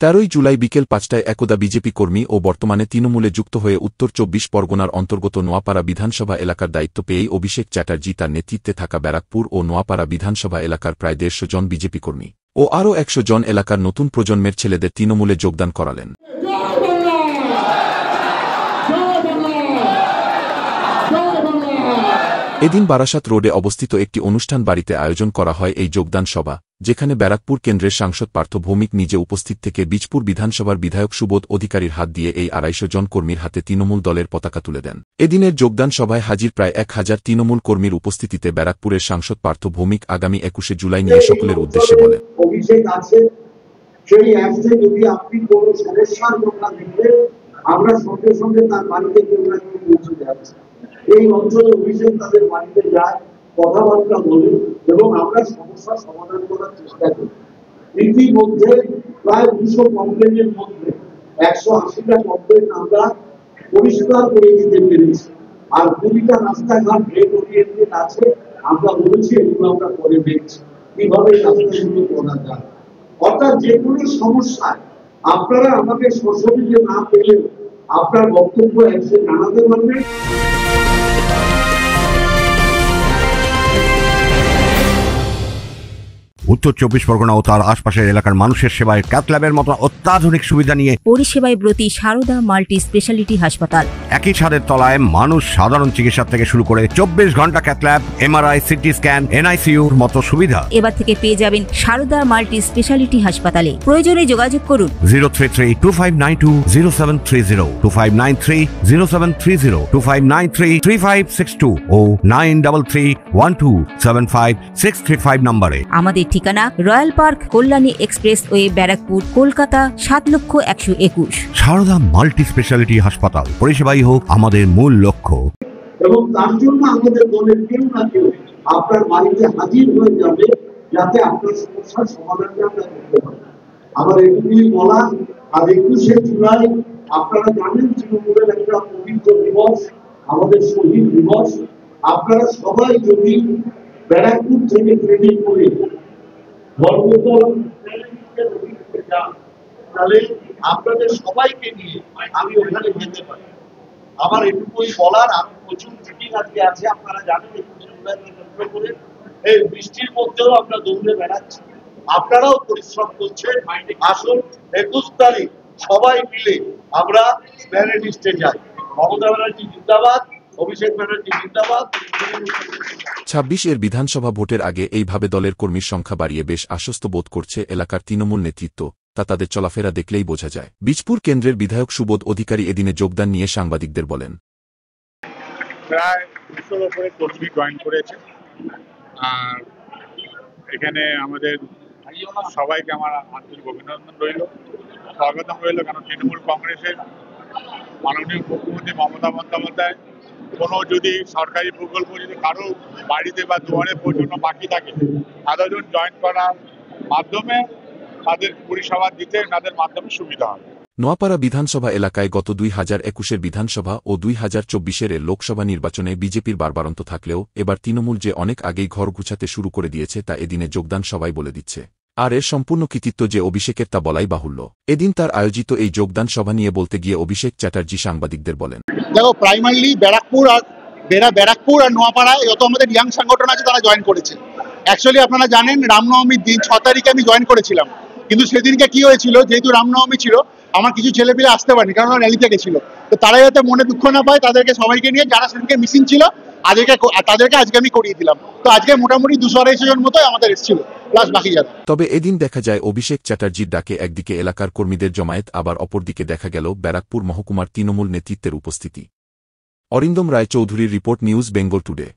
13 জুলাই বিকেল 5টায় একদা বিজেপি কর্মী ও বর্তমানে তৃণমূলে যুক্ত হয়ে উত্তর 24 পরগনার অন্তর্গত নোয়াপাড়া বিধানসভা এলাকার দায়িত্ব পেয়েই অভিষেক চ্যাটার্জি তার নেতৃত্বে থাকা ব্যারাকপুর ও নোয়াপাড়া বিধানসভা এলাকার প্রায় 150 জন বিজেপি কর্মী ও আরও 100 জন এলাকার নতুন প্রজন্মের ছেলেদের তৃণমূলে যোগদান করালেন। এদিন বারাসাত রোডে অবস্থিত একটি অনুষ্ঠান বাড়িতে আয়োজন করা হয় এই যোগদান সভা, যেখানে ব্যারাকপুর কেন্দ্রের সাংসদ পার্থ ভৌমিক নিজে উপস্থিত থেকে বীজপুর বিধানসভার বিধায়ক সুবোধ অধিকারীর হাত দিয়ে এই 250 জন কর্মীর হাতে তৃণমূল দলের পতাকা তুলে দেন। এদিনের যোগদান সভায় হাজির প্রায় 1000 তৃণমূল কর্মীর উপস্থিতিতে ব্যারাকপুরের সাংসদ পার্থ ভৌমিক আগামী 21শে জুলাই নিয়ে সকলের উদ্দেশ্যে বলেন, অভিষেক আছে, সেই অ্যাপসে যদি আপনি কোনো সমস্যার কথা দেখলে আমরা সঙ্গে সঙ্গে তার বাড়িতে পৌঁছে যাচ্ছি। এই অঞ্চলে অভিষেক তাদের বাড়িতে যায়, কথাবার্তা বলে এবং আমরা সমস্যার সমাধান করার চেষ্টা করি। ইতিমধ্যে প্রায় 200 কমপ্লেনের মধ্যে 180টা কমপ্লেন আমরা পরিষ্কার করে দিতে পেরেছি। আর 20টা রাস্তাঘাট ব্রেক ওরিয়েন্টেড আছে, আমরা বলেছি এগুলো আমরা করে দেখছি কিভাবে রাস্তাগুলো করা যায়। অর্থাৎ যে কোনো সমস্যায় আপনারা আমাকে সশরীরে না পেলে আপনার বক্তব্য এসে জানাতে পারবেন। উত্তর 24 পরগনা ও তার আশপাশের এলাকার মানুষের সেবায় ক্যাথ ল্যাবের মতো অত্যাধুনিক সুবিধা নিয়ে পরিষেবায় ব্রতী সারদা মাল্টি স্পেশালিটি হাসপাতাল। একই ছাদের তলায় মানুষ সাধারণ চিকিৎসা থেকে শুরু করে 24 ঘন্টা cath lab, MRI, CT scan, এনআইসিইউর মতো সুবিধা এবার থেকে পেয়ে যাবেন সারদা মাল্টি স্পেশালিটি হাসপাতালে। প্রয়োজনে যোগাযোগ করুন 033-2592-0730, 2593-0730, 2593-3562 ও 9331275635 নম্বরে। আমাদের ঠিকানা Royal Park, Kalyani Expressway, Barrackpore, Kolkata 7,01,21। Sarada multi speciality হাসপাতাল, পরিষেবাই হোক আমাদের মূল লক্ষ্য। এবং তার জন্য আমাদের দলের কেউ না কেউ আপনার বাড়িতে হাজির হয়ে যাবে, যাতে আপনার সমস্যার সমাধানটা আমরা করতে পারি। আমার এটুকুই বলা। আর 21শে জুলাই আপনারা জানেন তৃণমূলের একটা পবিত্র দিবস, আমাদের শহীদ দিবস। আপনারা সবাই যদি ব্যারাকপুর থেকে ট্রেনিং করে তাহলে আপনাদের সবাইকে নিয়ে আমি ওখানে যেতে পারি। আমার এটুকুই বলার। আমি প্রচুর মিটিং আজকে আছে, আপনারা জানেন 21শে জুলাইকে কেন্দ্র করে এই বৃষ্টির মধ্যেও আমরা দৌড়ে বেড়াচ্ছি, আপনারাও পরিশ্রম করছেন। আসুন 21 তারিখ সবাই মিলে আমরা প্যারেড লিস্টে যাই। মমতা ব্যানার্জি জিন্দাবাদ, অভিষেক ব্যানার্জি জিন্দাবাদ। 26 এর বিধানসভা ভোটের আগে এইভাবে দলের কর্মীর সংখ্যা বাড়িয়ে বেশ আশ্বস্ত বোধ করছে এলাকার তৃণমূল নেতৃত্ব, তা তাদের চলাফেরা দেখলেই বোঝা যায়। বীজপুর কেন্দ্রের বিধায়ক সুবোধ অধিকারী এদিনে যোগদান নিয়ে সাংবাদিকদের বলেন, প্রায় 200-র উপরে কর্মী জয়েন করেছে। আর এখানে আমাদের সবাইকে আমার আন্তরিক অভিনন্দন রইল, স্বাগতম রইল। কারণ তৃণমূল কংগ্রেসের মাননীয় মুখ্যমন্ত্রী মমতা বন্দ্যোপাধ্যায় কোনো যদি সরকারি প্রকল্প যদি কারো বাড়িতে বা দুয়ারে পৌঁছানো বাকি থাকে, তাদের জয়েন করার মাধ্যমে তাদের পরিষেবা দিতে তাদের মাধ্যমে সুবিধা হবে। নোয়াপাড়া বিধানসভা এলাকায় গত 2021-এর বিধানসভা ও 2024-এর লোকসভা নির্বাচনে বিজেপির বারবারন্ত থাকলেও এবার তৃণমূল যে অনেক আগেই ঘর গুছাতে শুরু করে দিয়েছে তা এদিনে যোগদান সবাই বলে দিচ্ছে। আর এর সম্পূর্ণ কৃতিত্ব যে অভিষেকের তা বলাই বাহুল্য। এদিন তার আয়োজিত এই যোগদান সভা নিয়ে বলতে গিয়ে অভিষেক চ্যাটার্জি সাংবাদিকদের বলেন, দেখো, প্রাইমারিলি ব্যারাকপুর আর নোয়াপাড়ায় যত আমাদের ইয়াং সংগঠন আছে তারা জয়েন করেছে। অ্যাকচুয়ালি আপনারা জানেন রামনবমীর দিন 6 তারিখে আমি জয়েন করেছিলাম, কিন্তু সেদিনকে কি হয়েছিল, যেহেতু রামনবমী ছিল আমার কিছু ছেলেপিলে আসতে পারেনি, কারণ ওরা র্যালিতে গেছিল। তো তারা যাতে মনে দুঃখ না পায়, তাদেরকে সবাইকে নিয়ে যারা সেদিনকে মিসিং ছিল তাদেরকে আজকে আমি করিয়ে দিলাম। তো আজকে মোটামুটি 200-250 জন মতো আমাদের এসেছিল, প্লাস বাকি যারা। তবে এদিন দেখা যায় অভিষেক চ্যাটার্জির ডাকে একদিকে এলাকার কর্মীদের জমায়েত, আবার অপরদিকে দেখা গেল ব্যারাকপুর মহকুমার তৃণমূল নেতৃত্বের উপস্থিতি। অরিন্দম রায় চৌধুরীর রিপোর্ট, নিউজ বেঙ্গল টুডে।